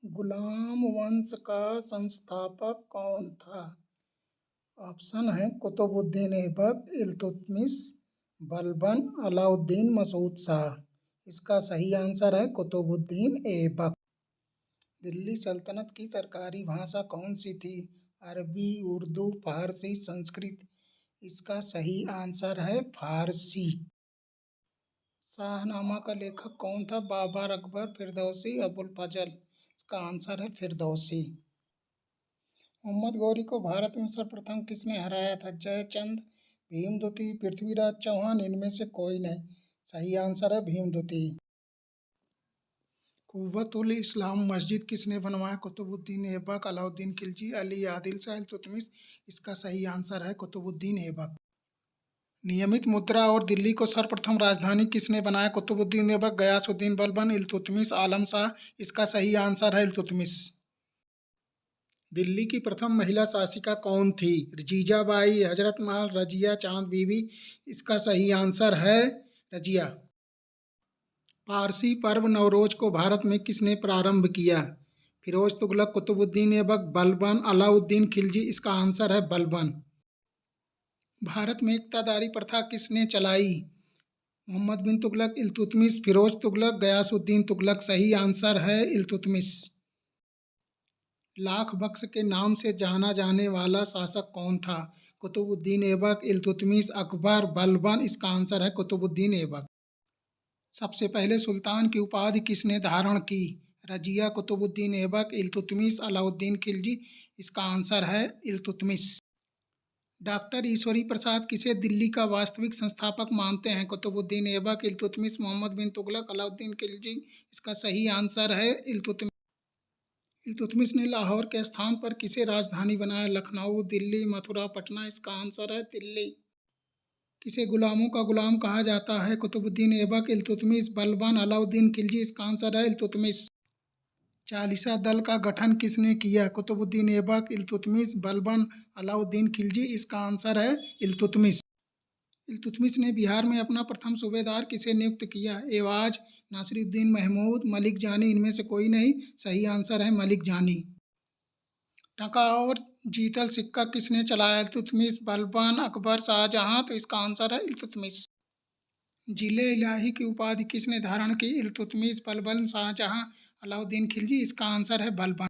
गुलाम वंश का संस्थापक कौन था? ऑप्शन है कुतुबुद्दीन ऐबक, इल्तुतमिश, बलबन, अलाउद्दीन मसूद शाह। इसका सही आंसर है कुतुबुद्दीन ऐबक। दिल्ली सल्तनत की सरकारी भाषा कौन सी थी? अरबी, उर्दू, फारसी, संस्कृत। इसका सही आंसर है फारसी। शाहनामा का लेखक कौन था? बाबर, अकबर, फिरदौसी, अबुल फजल। इसका आंसर है फिरदौसी। मोहम्मद गौरी को भारत में सर्वप्रथम किसने हराया था? जयचंद, भीमद्युति, पृथ्वीराज चौहान, इनमें से कोई नहीं। सही आंसर है भीमद्युति। कुव्वतुल इस्लाम मस्जिद किसने बनवाया? कुतुबुद्दीन ऐबक, अलाउद्दीन खिलजी, अली आदिल शाह, इल्तुतमिश। इसका सही आंसर है कुतुबुद्दीन ऐबक। नियमित मुद्रा और दिल्ली को सर्वप्रथम राजधानी किसने बनाया? कुतुबुद्दीन ऐबक, गयासुद्दीन बलबन, इल्तुतमिश, आलम शाह। इसका सही आंसर है इल्तुतमिश। दिल्ली की प्रथम महिला शासिका कौन थी? जीजाबाई, हजरत महल, रजिया, चांद बीबी। इसका सही आंसर है रजिया। पारसी पर्व नवरोज को भारत में किसने प्रारंभ किया? फिरोज तुगलक, कुतुबुद्दीन ऐबक, बलबन, अलाउद्दीन खिलजी। इसका आंसर है बलबन। भारत में इक्तादारी प्रथा किसने चलाई? मोहम्मद बिन तुगलक, इल्तुतमिश, फिरोज तुगलक, गयासुद्दीन तुगलक। सही आंसर है इल्तुतमिश। लाख बख्श के नाम से जाना जाने वाला शासक कौन था? कुतुबुद्दीन ऐबक, इल्तुतमिश, अकबर, बलबन। इसका आंसर है कुतुबुद्दीन ऐबक। सबसे पहले सुल्तान की उपाधि किसने धारण की? रजिया, कुतुबुद्दीन ऐबक, इल्तुतमिश, अलाउद्दीन खिलजी। इसका आंसर है इल्तुतमिश। डॉक्टर ईश्वरी प्रसाद किसे दिल्ली का वास्तविक संस्थापक मानते हैं? कुतुबुद्दीन ऐबक, इल्तुतमिश, मोहम्मद बिन तुगलक, अलाउद्दीन खिलजी। इसका सही आंसर है इल्तुतमिश। इल्तुतमिश ने लाहौर के स्थान पर किसे राजधानी बनाया? लखनऊ, दिल्ली, मथुरा, पटना। इसका आंसर है दिल्ली। किसे गुलामों का गुलाम कहा जाता है? कुतुबुद्दीन ऐबक, इल्तुतमिश, बलबन, अलाउद्दीन खिलजी। इसका आंसर है इल्तुतमिश। चालीसा दल का गठन किसने किया? कुतुबुद्दीन ऐबक, इल्तुतमिश, बलबन, अलाउद्दीन खिलजी। इसका आंसर है इल्तुतमिश। इल्तुतमिश ने बिहार में अपना प्रथम सूबेदार किसे नियुक्त किया? एवाज, नासिरुद्दीन महमूद, मलिक जानी। इनमें से कोई नहीं। सही आंसर है मलिक जानी। टका और जीतल सिक्का किसने चलाया? इल्तुतमिश, बलबन, अकबर, शाहजहां। तो इसका आंसर है इल्तुतमिश। जिले इलाही की उपाधि किसने धारण की? इल्तुतमिश, बलबन, शाहजहां, अलाउद्दीन खिलजी। इसका आंसर है बलबन।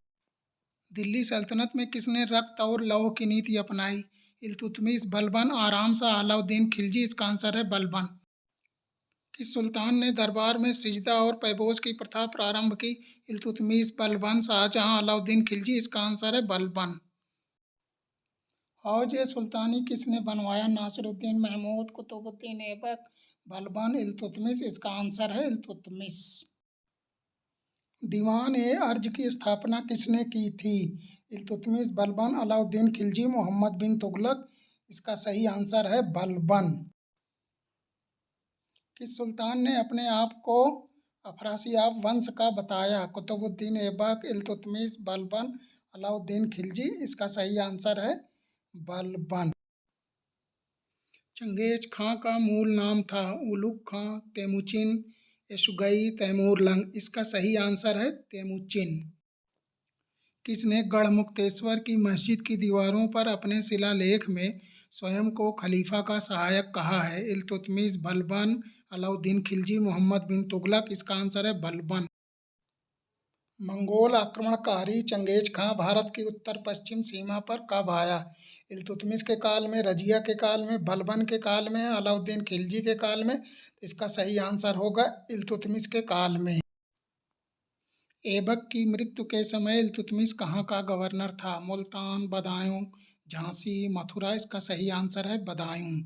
दिल्ली सल्तनत में किसने रक्त और लौह की नीति अपनाई? इल्तुतमिश, बलबन, आराम शाह, अलाउद्दीन खिलजी। इसका आंसर है बलबन। किस सुल्तान ने दरबार में सिजदा और पैबोस की प्रथा प्रारंभ की? इल्तुतमिश, बलबन, शाहजहां, अलाउद्दीन खिलजी। इसका आंसर है बलबन। हौज ए सुल्तानी किसने बनवाया? नासिरुद्दीन महमूद, कुतुबुद्दीन ऐबक, बलबन, इल्तुतमिश। इसका आंसर है इल्तुतमिश। दीवान ए अर्ज की स्थापना किसने की थी? इल्तुतमिश, बलबन, अलाउद्दीन खिलजी, मोहम्मद बिन तुगलक। इसका सही आंसर है बलबन। किस सुल्तान ने अपने आप को अफरासियाब वंश का बताया? कुतुबुद्दीन ऐबक, इल्तुतमिश, बलबन, अलाउद्दीन खिलजी। इसका सही आंसर है बलबन। चंगेज खां का मूल नाम था? उलुग खां, तेमुचिन, यसुगई, तैमूरलंग। इसका सही आंसर है तेमुचिन। किसने गढ़मुक्तेश्वर की मस्जिद की दीवारों पर अपने शिलालेख में स्वयं को खलीफा का सहायक कहा है? इल्तुतमिश, बलबन, अलाउद्दीन खिलजी, मोहम्मद बिन तुगलक। इसका आंसर है बलबन। मंगोल आक्रमणकारी चंगेज खां भारत की उत्तर पश्चिम सीमा पर कब आया? इल्तुतमिश के काल में, रजिया के काल में, बलबन के काल में, अलाउद्दीन खिलजी के काल में। इसका सही आंसर होगा इल्तुतमिश के काल में। ऐबक की मृत्यु के समय इल्तुतमिश कहाँ का गवर्नर था? मुल्तान, बदायूं, झांसी, मथुरा। इसका सही आंसर है बदायूं।